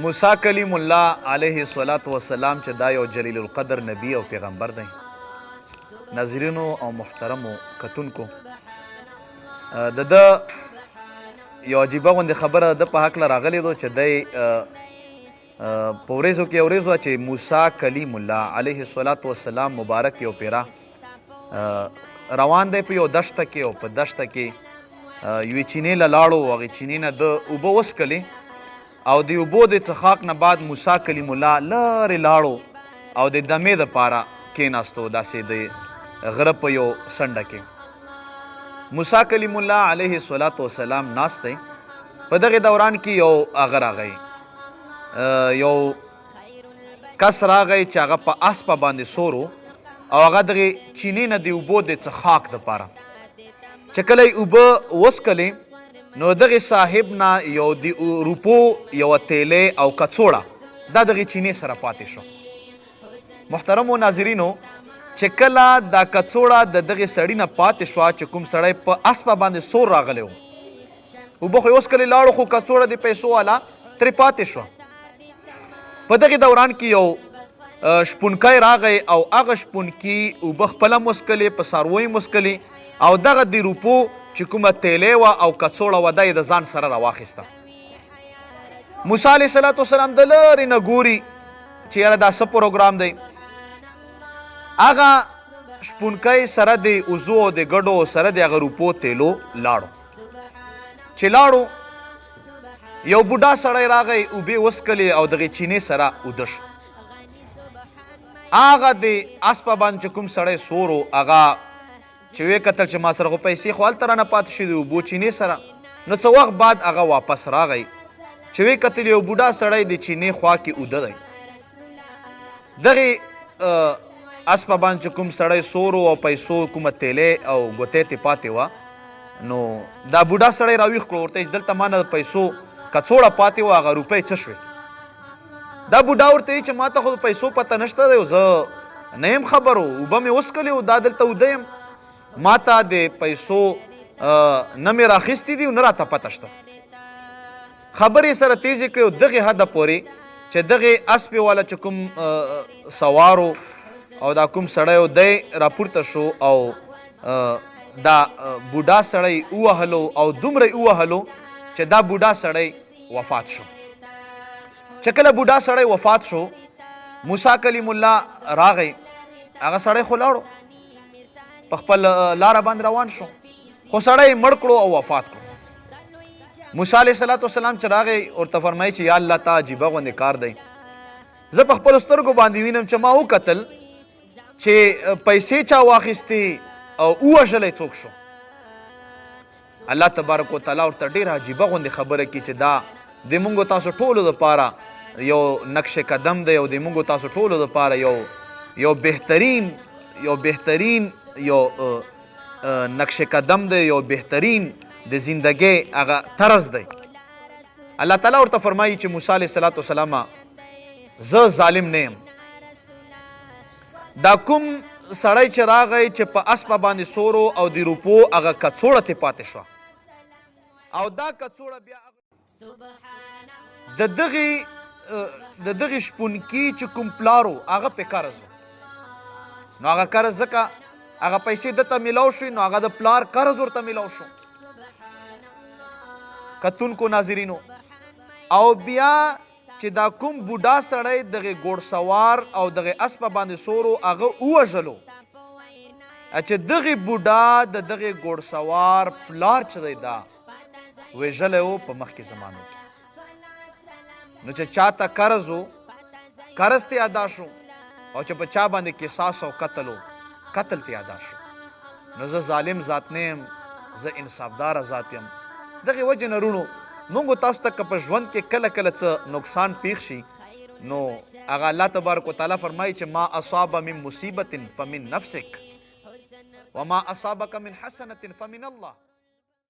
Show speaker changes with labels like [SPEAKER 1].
[SPEAKER 1] موسی کلیم الله علیه الصلاة والسلام چې دا یو جلیل القدر نبی او پیغمبر دی. ناظرینو او محترمو کتونکو، د ده یو عجیبه غوندې خبره د په هکله راغلی دو چې دی په ورځو کې یو ورځ وه چې موسی کلیم الله علیه الصلاة والسلام مبارک یو پیره روان دی په یو دشته کې، او په دشته کې یوې چینې له لاړو، هغې چینې نه ده اوبه وڅښلې، او د اوبو د څښاک نه بعد موسی کلیم الله لرې لاړو او د دمې دپاره کېناستو داسې د غره په یو څنډه کې. موسی کلیم الله علیه الصلاة والسلام ناست دی. په دغې دوران کې یو هغه راغی، یو کس راغی چې هغه په اسپه باندې سور و، او هغه دغې چینې نه د اوبو د څښاک دپاره چې کله یې اوبه وڅښلې، نو دغې صاحب نه یو د روپو یوه تیلې او کڅوړه دا دغې چینې سره پاتې شوه. محترمو ناظرینو، چې کله دا کڅوړه د دغې سړي نه پاتې شوه، چې کوم سړی په اسپه باندې سور راغلی و، اوبه خو یې وڅښلې لاړو، خو کڅوړه د پیسو والا ترې پاتې شوه. په دغې دوران کې یو شپونکی راغی، او هغه شپونکي اوبه خپله مسکلې، په څارویو مسکلې، او دغه د روپو چې کومه تیلې وه او کڅوړه وه دا یې د ځان سره راواخیسته. موسی علیه السلام والسلام د لرې نه ګوري چې یاره دا څه پروګرام دی. هغه شپونکی سره د اوزو او د ګډو سره د هغه روپو تیلو لاړو. چې لاړو، یو بوډا سړی راغی، اوبې وڅښلې او دغې چینې سره اوده شو. هغه د اسپه باندې چې کوم سړی سور و، هغه چې ویې کتل چې ما سره خو پیسې خو هلته رانه پاتې شوې د اوبو چینې سره، نو څه وخت بعد هغه واپس راغی. چې ویې کتل یو بوډا سړی د چینې خوا کې اوده دی. دغې اسپه باندې چې کوم سړی سور او پیسو کومه تیلې او ګوتې ترې پاتې وه، نو دا بوډا سړی راویښ کړو، ورته چې دلته ما نه د پیسو کڅوړه پاتې وه، هغه روپۍ څه شوې؟ دا بوډا ورته وایي چې ما ته خو د پیسو پته نشته دی، زه نه یم خبر و، اوبه مې وڅښلې و، دا دلته اوده یم، ما ته د پیسو نه مې راخیستې دي او نه راته پته شته. خبرې سره تیزې کړې او دغې حده پورې چې دغې اسپې والا چې کوم سوارو او دا کوم سړی و دی راپورته شو، او دا بوډا سړی ووهلو، او دومره یې ووهلو چې دا بوډا سړی وفات شو. چې کله بوډا سړی وفات شو، موسی کلیم الله راغی، هغه سړی خو لاړو، په خپل لاره باندې روان شو، خو سړی مړ کړو او وفات کړو. موسی علیه السلام والسلام چې راغی، ورته فرمایي چې یا الله تا عجیبه غوندې کار دی. زه په خپلو سترګو باندې وینم چې ما وکتل چې پیسې چا واخیستې او ووژلی څوک شو. الله تبارک وتعالی ورته ډېره عجیبه غوندې خبره کړي چې دا د مونږو تاسو ټولو دپاره یو نقش قدم دی، او د مونږو تاسو ټولو دپاره یو بهترین یو نقش قدم دی، یو بهترین د زندګۍ هغه طرز دی. الله تعالی ورته فرمایي چې موسی علیه السلام والسلام زه ظالم نه یم. دا کوم سړی چې راغی چې په اسپه باندې سور او د روپو هغه کڅوړه ترې پاتې شوه، او دا کڅوړه بیا د دغې شپونکي چې کوم پلار و هغه پې قرض و، نو هغه قرض ځکه هغه پیسې دته میلاو شوې، نو هغه د پلار قرض ورته میلاو شو. کتونکو ناظرینو، او بیا چې دا کوم بوډا سړی دغې ګوړسوار او دغې اسپه باندې سور و هغه ووژلو، چې دغې بوډا د دغې ګوړسوار پلار چې دی دا وژلی و په مخکې زمانو کې. نو چې چاته قرض و، قرض ته ادا شو، او چې په چا باندې قصاص او قتل و، قتل ته ادا شو. نو زه ظالم ذات نه یم، زه انصافداره ذات یم. دغې وجې نه رونو، مونږ تاسو ته که په ژوند کې کله کله څه نقصان پیښ شي، نو هغه الله تبارک وتعالی فرمایي چې ما اصاب من مصیبت فمن نفسک وما اصابک من حسنة فمن الله.